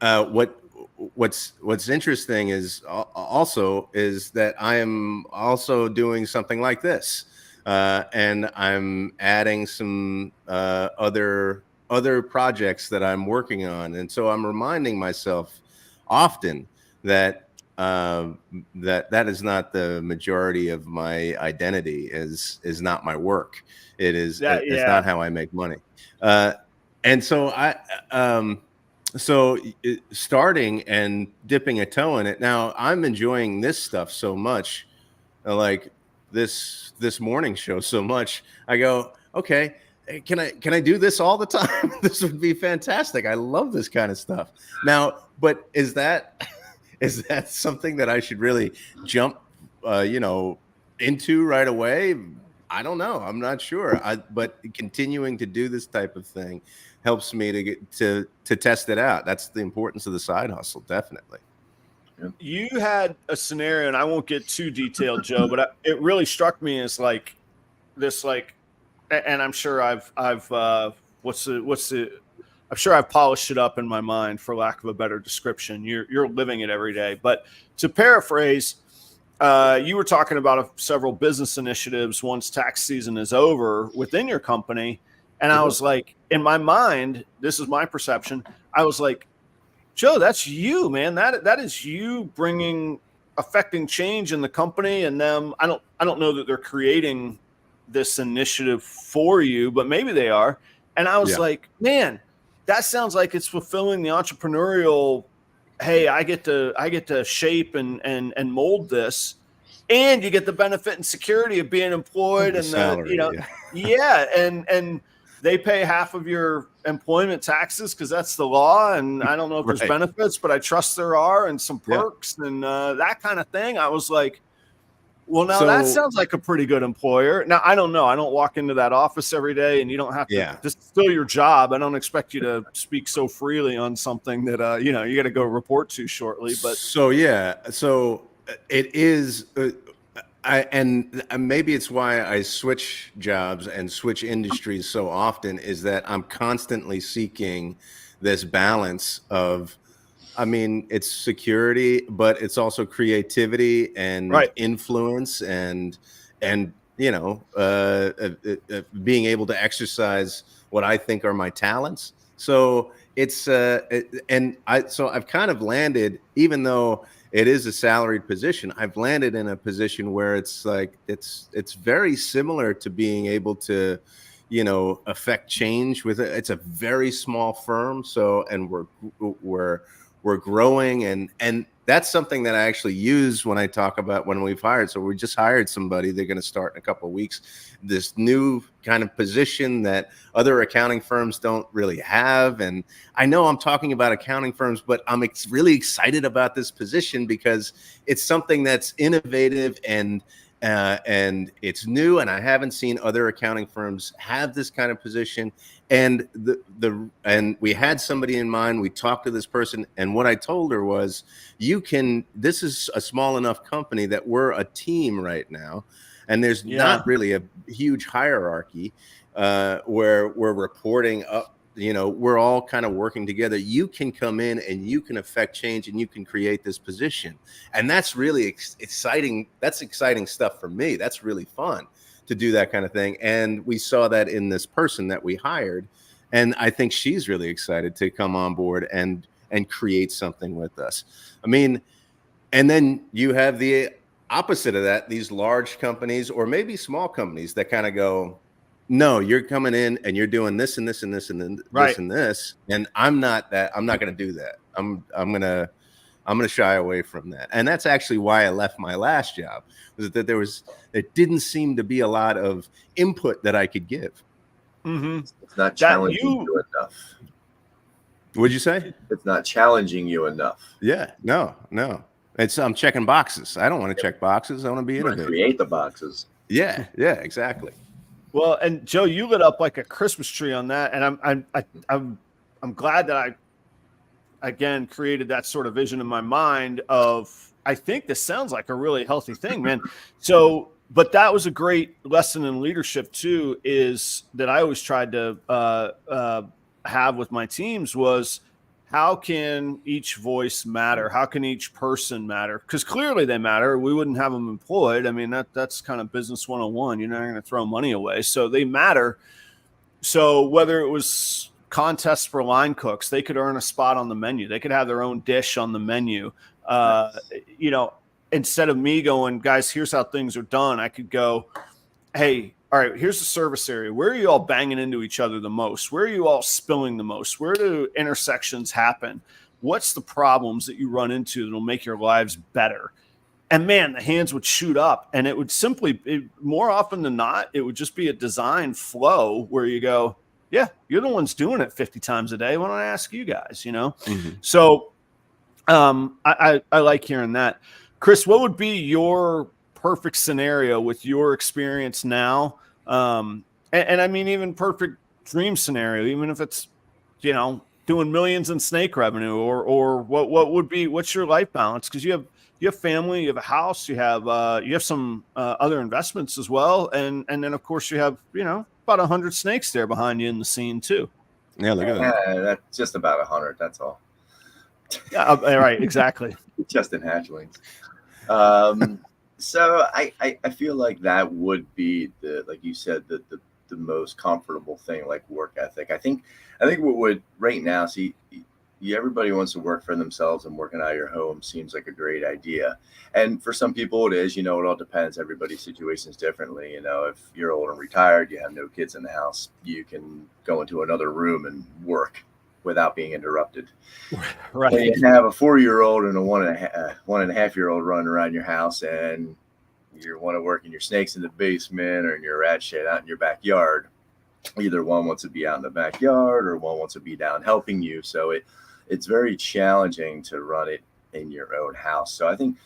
what's interesting is also is that I am also doing something like this, and I'm adding some other projects that I'm working on, and so I'm reminding myself often that that is not the majority of my identity. Is not my work. It is it's not how I make money. And so starting and dipping a toe in it. Now I'm enjoying this stuff so much, like this morning show so much. I go, okay, can I do this all the time? This would be fantastic. I love this kind of stuff. Now, but is that something that I should really jump, into right away? I don't know. I'm not sure. But continuing to do this type of thing helps me to get to test it out. That's the importance of the side hustle, definitely. You had a scenario, and I won't get too detailed, Joe, but it really struck me as like this, and I'm sure I've I'm sure I've polished it up in my mind, for lack of a better description. You're living it every day. But to paraphrase, you were talking about several business initiatives once tax season is over within your company. And I was like, in my mind, this is my perception. I was like, Joe, that's you, man. That is you affecting change in the company and them. I don't know that they're creating this initiative for you, but maybe they are. And I was like, man, that sounds like it's fulfilling the entrepreneurial. Hey, I get to shape and mold this, and you get the benefit and security of being employed, and salary, and they pay half of your employment taxes because that's the law. And I don't know if there's benefits, but I trust there are, and some perks and that kind of thing. I was like, well, now that sounds like a pretty good employer. Now, I don't know. I don't walk into that office every day, and you don't have to. This is still your job. I don't expect you to speak so freely on something that you got to go report to shortly. But so it is. And maybe it's why I switch jobs and switch industries so often, is that I'm constantly seeking this balance of, I mean, it's security, but it's also creativity and influence and being able to exercise what I think are my talents. So it's I've kind of landed, even though it is a salaried position, I've landed in a position where it's like it's very similar to being able to affect change with it. It's a very small firm, so, and we're growing, and that's something that I actually use when I talk about when we've hired. So we just hired somebody. They're going to start in a couple of weeks. This new kind of position that other accounting firms don't really have. And I know I'm talking about accounting firms, but I'm really excited about this position because it's something that's innovative and it's new, and I haven't seen other accounting firms have this kind of position. And and we had somebody in mind. We talked to this person, and what I told her was, this is a small enough company that we're a team right now, and there's not really a huge hierarchy. where we're reporting up, we're all kind of working together. You can come in and you can affect change and you can create this position. And that's really exciting. That's exciting stuff for me. That's really fun to do that kind of thing. And we saw that in this person that we hired. And I think she's really excited to come on board and create something with us. I mean, and then you have the opposite of that, these large companies or maybe small companies that kind of go, no, you're coming in and you're doing this and this and this and then this and this. And I'm not going to do that. I'm going to shy away from that. And that's actually why I left my last job, was that there didn't seem to be a lot of input that I could give. Mm-hmm. It's not challenging you enough. What'd you say? It's not challenging you enough. Yeah, no. I'm checking boxes. I don't want to check boxes. I want to be innovative. Create the boxes. Yeah, exactly. Well, and Joe, you lit up like a Christmas tree on that, and I'm glad that I again created that sort of vision in my mind of, I think this sounds like a really healthy thing, man. So, but that was a great lesson in leadership too, is that I always tried to have with my teams was, how can each voice matter? How can each person matter? Because clearly they matter. We wouldn't have them employed. I mean, that's kind of business 101. You're not going to throw money away. So they matter. So whether it was contests for line cooks, they could earn a spot on the menu. They could have their own dish on the menu. Instead of me going, guys, here's how things are done, I could go, hey, all right, here's the service area. Where are you all banging into each other the most? Where are you all spilling the most? Where do intersections happen? What's the problems that you run into that will make your lives better? And man, the hands would shoot up, and it would more often than not, it would just be a design flow where you go, yeah, you're the ones doing it 50 times a day. Why don't I ask you guys, Mm-hmm. So I like hearing that. Chris, what would be your perfect scenario with your experience now? And I mean, even perfect dream scenario, even if it's, doing millions in snake revenue or what's your life balance? Cause you have family, you have a house, you have some other investments as well. And then of course you have, about 100 snakes there behind you in the scene too. Yeah. Look at that. Yeah, that's just about 100. That's all. Yeah. Right. Exactly. Just in hatchlings. So I feel like that would be like you said, the most comfortable thing, like work ethic. I think what would right now, see, everybody wants to work for themselves, and working out of your home seems like a great idea. And for some people it is, it all depends. Everybody's situation is differently. If you're old and retired, you have no kids in the house, you can go into another room and work without being interrupted. Right. And you have a 4-year-old and a 1.5-year-old running around your house, and you want to work in your snakes in the basement or in your rat shed out in your backyard. Either one wants to be out in the backyard or one wants to be down helping you. So it's very challenging to run it in your own house. So I think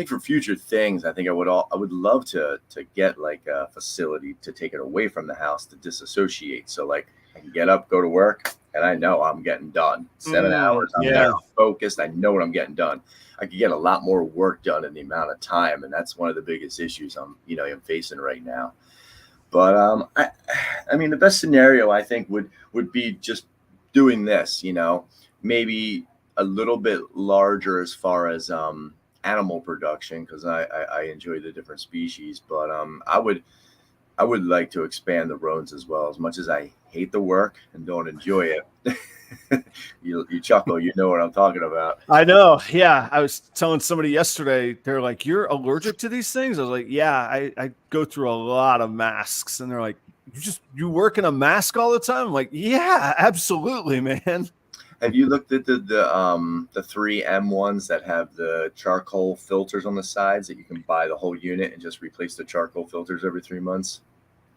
for future things, I think I would love to get like a facility to take it away from the house, to disassociate. So like I can get up, go to work, and I know I'm getting done. 7 hours, I'm there, I'm focused. I know what I'm getting done. I could get a lot more work done in the amount of time, and that's one of the biggest issues I'm facing right now. But I mean, the best scenario I think would be just doing this. Maybe a little bit larger as far as animal production, because I enjoy the different species. But I would like to expand the drones as well. As much as I hate the work and don't enjoy it. You chuckle, you know what I'm talking about. I know. Yeah. I was telling somebody yesterday, they're like, you're allergic to these things? I was like, yeah, I go through a lot of masks. And they're like, you work in a mask all the time? I'm like, yeah, absolutely, man. Have you looked at the 3M ones that have the charcoal filters on the sides that you can buy the whole unit and just replace the charcoal filters every 3 months?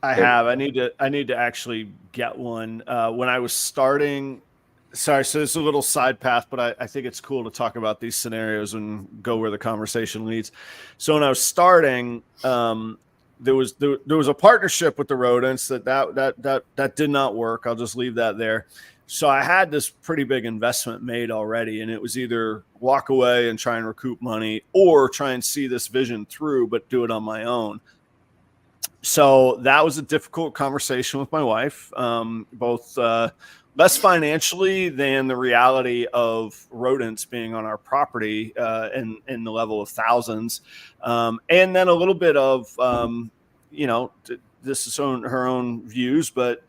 I have. I need to actually get one. When I was starting, sorry, so it's a little side path, but I think it's cool to talk about these scenarios and go where the conversation leads. So when I was starting, there was a partnership with the rodents that did not work. I'll just leave that there. So I had this pretty big investment made already, and it was either walk away and try and recoup money or try and see this vision through, but do it on my own. So that was a difficult conversation with my wife, both less financially than the reality of rodents being on our property in the level of thousands. And then a little bit of, this is her own views, but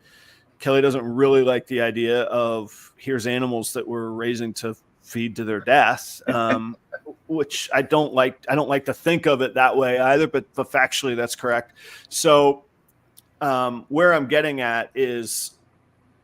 Kelly doesn't really like the idea of here's animals that we're raising to feed to their death, which I don't like. I don't like to think of it that way either, but factually that's correct. So where I'm getting at is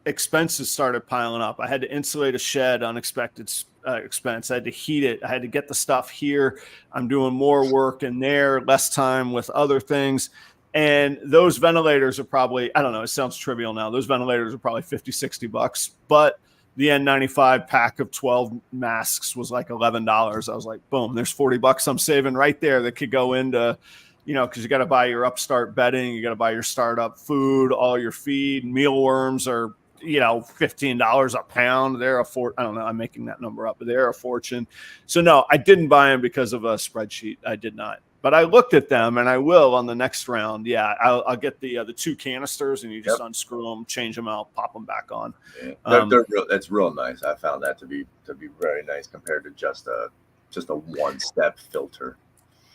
expenses started piling up. I had to insulate a shed, unexpected expense. I had to heat it. I had to get the stuff here. I'm doing more work in there, less time with other things. And those ventilators are probably, I don't know, it sounds trivial now. Those ventilators are probably $50-$60, but the N95 pack of 12 masks was like $11. I was like, boom, there's $40 I'm saving right there that could go into, because you got to buy your upstart bedding, you got to buy your startup food, all your feed. Mealworms are, $15 a pound. They're I don't know, I'm making that number up, but they're a fortune. So no, I didn't buy them because of a spreadsheet. I did not. But I looked at them, and I will on the next round. Yeah, I'll get the 2 canisters, and you just unscrew them, change them out, pop them back on. Yeah. That's real nice. I found that to be very nice compared to just a one-step filter.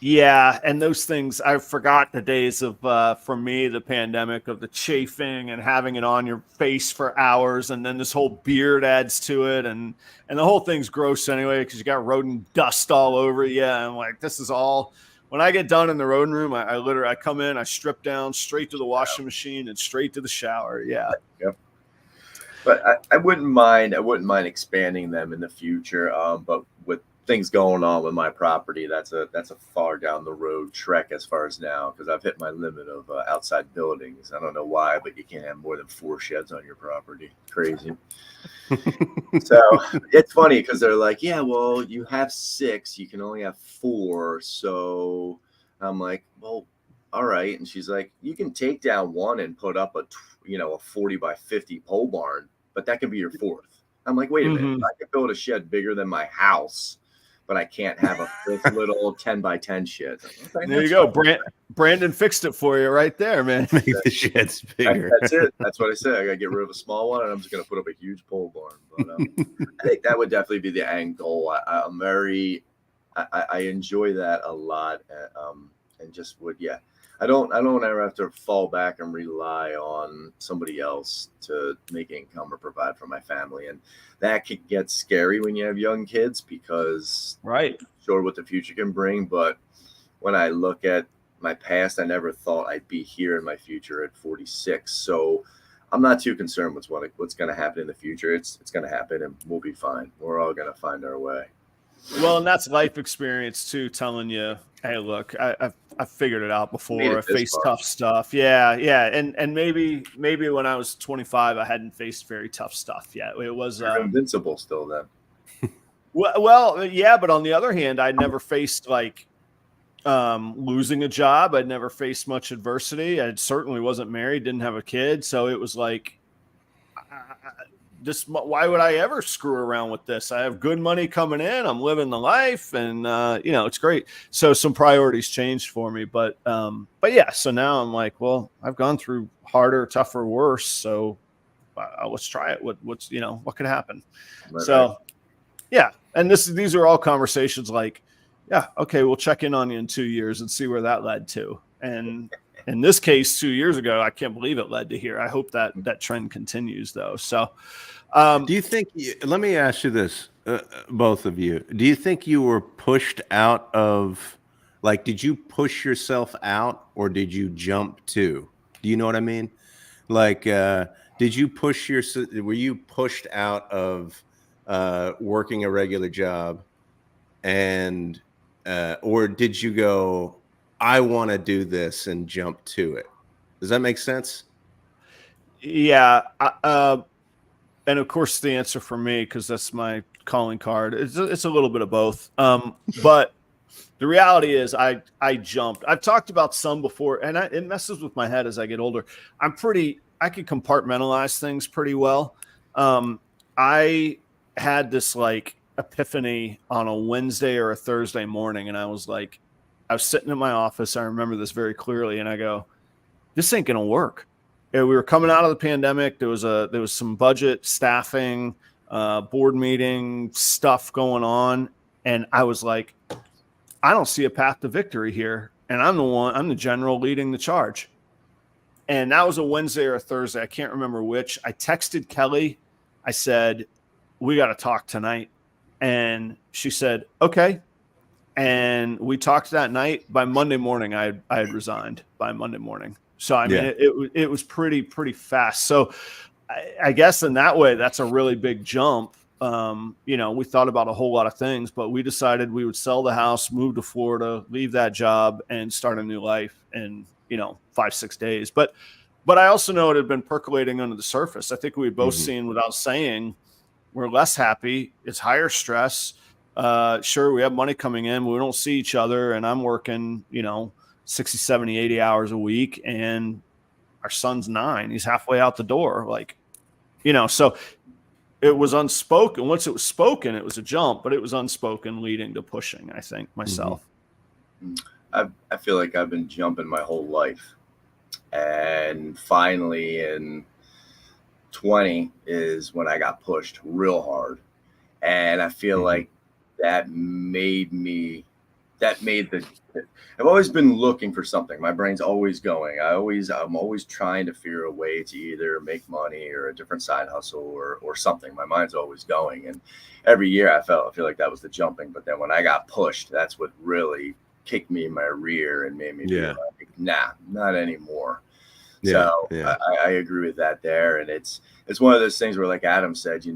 Yeah, and those things, I forgot the days of, for me, the pandemic of the chafing and having it on your face for hours, and then this whole beard adds to it, and the whole thing's gross anyway because you got rodent dust all over you. I'm like, this is all. When I get done in the rodent room, I literally come in, I strip down straight to the washing machine and straight to the shower. Yeah. Yep. But I wouldn't mind expanding them in the future. But with things going on with my property, that's a far down the road trek as far as now, because I've hit my limit of outside buildings. I don't know why, but you can't have more than 4 sheds on your property. Crazy. So it's funny because they're like, yeah, well, you have 6, you can only have 4. So I'm like, well, all right. And she's like, you can take down 1 and put up a 40 by 50 pole barn, but that can be your 4th. I'm like, wait a minute, I could build a shed bigger than my house, but I can't have a 5th little 10 by 10 shed. Okay, there you go. Brandon fixed it for you right there, man. Make the sheds bigger. That's it. That's what I said. I got to get rid of a small one, and I'm just going to put up a huge pole barn. But I think that would definitely be the end goal. I enjoy that a lot, and just would, yeah. I don't ever have to fall back and rely on somebody else to make income or provide for my family. And that could get scary when you have young kids, because right, I'm not sure what the future can bring. But when I look at my past, I never thought I'd be here in my future at 46. So I'm not too concerned with what's going to happen in the future. It's going to happen, and we'll be fine. We're all going to find our way. Well, and that's life experience too, telling you, hey, look, I've figured it out before. I faced tough stuff. Yeah. And maybe when I was 25, I hadn't faced very tough stuff yet. It was invincible still then. Well, yeah, but on the other hand, I'd never faced like losing a job. I'd never faced much adversity. I certainly wasn't married, didn't have a kid. So it was like, why would I ever screw around with this? I have good money coming in. I'm living the life, and it's great. So some priorities changed for me, but yeah. So now I'm like, well, I've gone through harder, tougher, worse. So let's try it. What's what could happen? Right, so right. Yeah. And these are all conversations like, yeah, okay, we'll check in on you in 2 years and see where that led to. And in this case, 2 years ago, I can't believe it led to here. I hope that trend continues, though. So, do you think? Let me ask you this, both of you. Do you think you were pushed out of? Like, did you push yourself out, or did you jump to? Do you know what I mean? Like, did you push were you pushed out of working a regular job, and or did you go, I want to do this and jump to it? Does that make sense? Yeah. And of course the answer for me, because that's my calling card, it's a little bit of both. But the reality is I jumped. I've talked about some before, and it messes with my head as I get older. I can compartmentalize things pretty well. I had this like epiphany on a Wednesday or a Thursday morning, and I was sitting in my office. I remember this very clearly. And I go, this ain't going to work. And we were coming out of the pandemic. There was some budget, staffing, board meeting stuff going on. And I was like, I don't see a path to victory here. And I'm the general leading the charge. And that was a Wednesday or a Thursday. I can't remember which. I texted Kelly. I said, we got to talk tonight. And she said, okay. And we talked that night. By Monday morning, I had resigned by Monday morning. So, I mean, it was pretty fast. So I guess in that way, that's a really big jump. You know, we thought about a whole lot of things, but we decided we would sell the house, move to Florida, leave that job, and start a new life in, 5-6 days. But I also know it had been percolating under the surface. I think we had both seen, without saying, we're less happy. It's higher stress. Sure, we have money coming in. We don't see each other. And I'm working, 60, 70, 80 hours a week. And our son's 9. He's halfway out the door. So it was unspoken. Once it was spoken, it was a jump, but it was unspoken leading to pushing, I think, myself. I feel like I've been jumping my whole life. And finally in 20 is when I got pushed real hard. And I feel like I've always been looking for something. My brain's always going. I'm always trying to figure a way to either make money or a different side hustle or something. My mind's always going. And every year I feel like that was the jumping. But then when I got pushed, that's what really kicked me in my rear and made me be like, nah, not anymore. So I agree with that there. And it's one of those things where, like Adam said,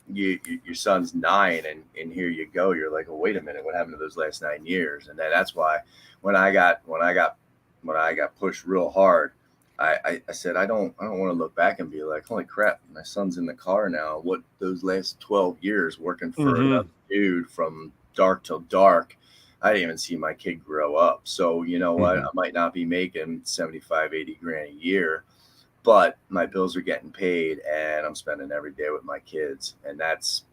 your son's 9 and here you go. You're like, oh, wait a minute, what happened to those last 9 years? And then that's why when I got pushed real hard, I said, I don't want to look back and be like, holy crap, my son's in the car now. What those last 12 years working for another dude from dark till dark, I didn't even see my kid grow up. So you know what? I might not be making 75, 80 grand a year, but my bills are getting paid and I'm spending every day with my kids. And that's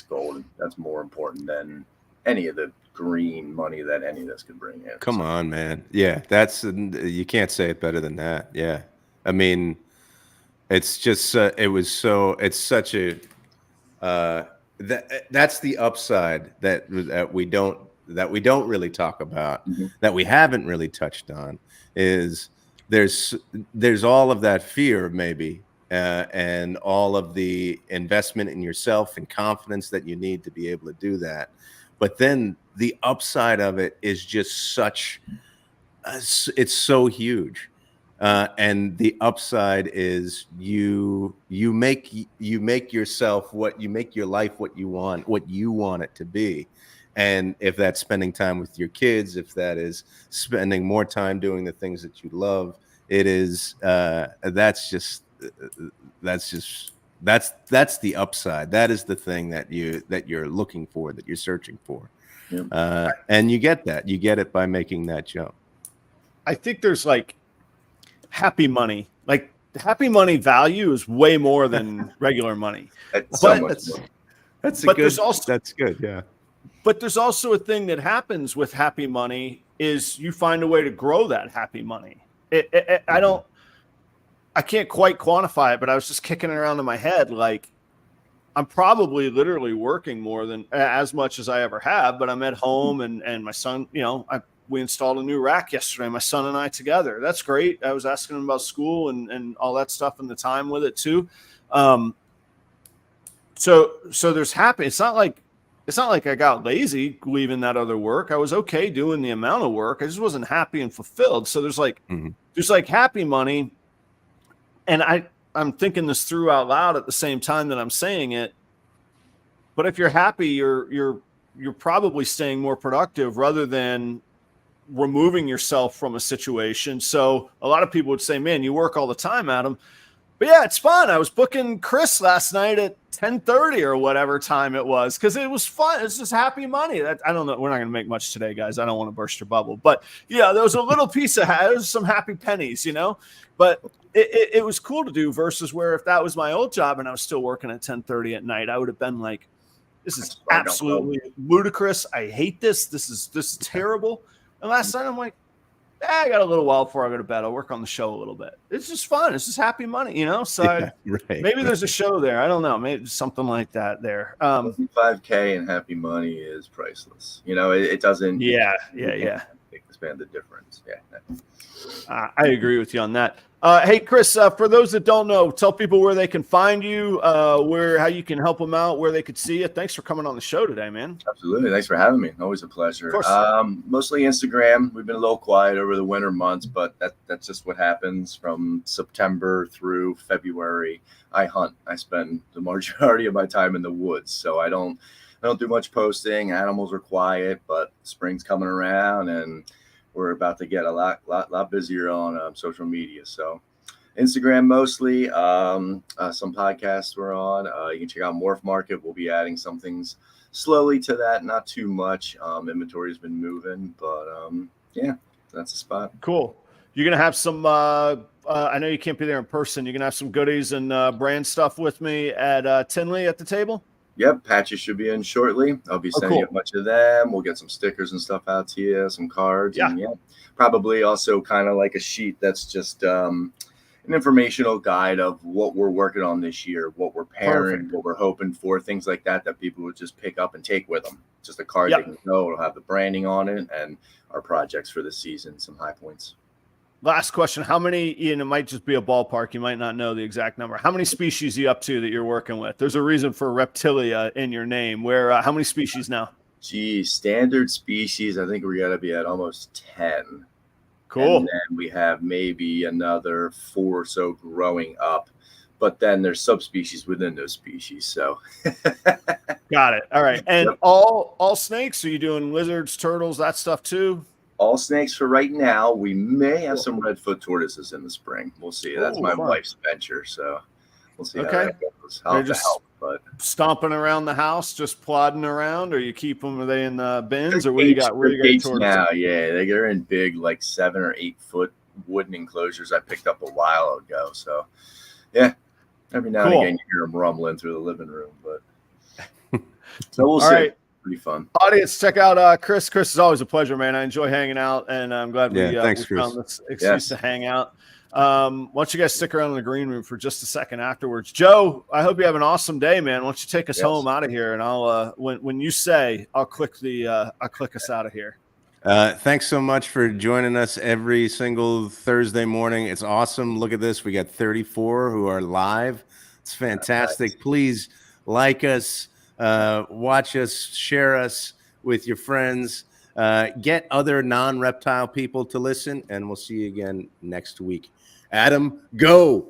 golden. That's more important than any of the green money that any of this could bring in. Come on, man. Yeah. You can't say it better than that. Yeah. I mean, it's just, it's such a, that's the upside that we don't really talk about, that we haven't really touched on, is there's all of that fear maybe, and all of the investment in yourself and confidence that you need to be able to do that. But then the upside of it is just it's so huge. And the upside is you make yourself you make your life what you want it to be. And if that's spending time with your kids, if that is spending more time doing the things that you love, it is that's the upside. That is the thing that you're looking for, that you're searching for. And you get it by making that jump. I think there's like happy money. Like happy money value is way more than regular money. That's good. Yeah. But there's also a thing that happens with happy money is you find a way to grow that happy money. I can't quite quantify it, but I was just kicking it around in my head. Like I'm probably literally working more than as much as I ever have, but I'm at home and my son, we installed a new rack yesterday, my son and I together. That's great. I was asking him about school and all that stuff and the time with it too. So there's happy. It's not like I got lazy leaving that other work. I was okay doing the amount of work. I just wasn't happy and fulfilled. So there's like happy money. And I'm thinking this through out loud at the same time that I'm saying it. But if you're happy, you're probably staying more productive rather than removing yourself from a situation. So a lot of people would say, man, you work all the time, Adam. But yeah, it's fun. I was booking Chris last night at 10:30 or whatever time it was because it was fun. It's just happy money. I don't know. We're not going to make much today, guys. I don't want to burst your bubble. But yeah, there was a little piece of there was some happy pennies, But it was cool to do versus where if that was my old job and I was still working at 10:30 at night, I would have been like, this is absolutely ludicrous. I hate this. This is terrible. And last night I'm like, I got a little while before I go to bed. I'll work on the show a little bit. It's just fun. It's just happy money, you know? So maybe there's a show there. I don't know. Maybe something like that there. 5K and happy money is priceless. You know, it doesn't. Yeah. Expand the difference. Yeah. I agree with you on that. Hey, Chris, for those that don't know, tell people where they can find you, how you can help them out, where they could see you. Thanks for coming on the show today, man. Absolutely. Thanks for having me. Always a pleasure. Mostly Instagram. We've been a little quiet over the winter months, but that's just what happens from September through February. I hunt. I spend the majority of my time in the woods, so I don't do much posting. Animals are quiet, but spring's coming around and we're about to get a lot busier on social media. So Instagram mostly, some podcasts we're on. You can check out Morph Market. We'll be adding some things slowly to that, not too much. Inventory's been moving, but yeah, that's the spot. Cool. You're going to have some, I know you can't be there in person. You're going to have some goodies and brand stuff with me at Tinley at the table? Yep, patches should be in shortly. I'll be sending you a bunch of them. We'll get some stickers and stuff out to you, some cards. Yeah. And probably also kind of like a sheet that's just an informational guide of what we're working on this year, what we're pairing, what we're hoping for, things like that people would just pick up and take with them. Just a card they can know. It'll have the branding on it and our projects for the season, some high points. Last question. How many, Ian, it might just be a ballpark. You might not know the exact number. How many species are you up to that you're working with? There's a reason for Reptilia in your name. How many species now? Standard species, I think we got to be at almost 10. Cool. And then we have maybe another 4 or so growing up. But then there's subspecies within those species. So got it. All right. And all snakes? Are you doing lizards, turtles, that stuff too? All snakes for right now. We may have some redfoot tortoises in the spring. We'll see. That's my wife's venture, so we'll see how that goes. I'll have to help, but stomping around the house, just plodding around, or you keep them? Are they in bins, or what do you got? Where you got tortoises now? Yeah, they're in big, like 7 or 8 foot wooden enclosures I picked up a while ago. So yeah, every now and again you hear them rumbling through the living room, but so we'll see. Right. Pretty fun. Audience, check out Chris. Chris, is always a pleasure, man. I enjoy hanging out, and I'm glad we found this excuse to hang out. Why don't you guys stick around in the green room for just a second afterwards? Joe, I hope you have an awesome day, man. Why don't you take us home out of here, and I'll when you say, I'll click us out of here. Thanks so much for joining us every single Thursday morning. It's awesome. Look at this. We got 34 who are live. It's fantastic. Nice. Please like us. Watch us, share us with your friends, get other non-reptile people to listen, and we'll see you again next week. Adam, go.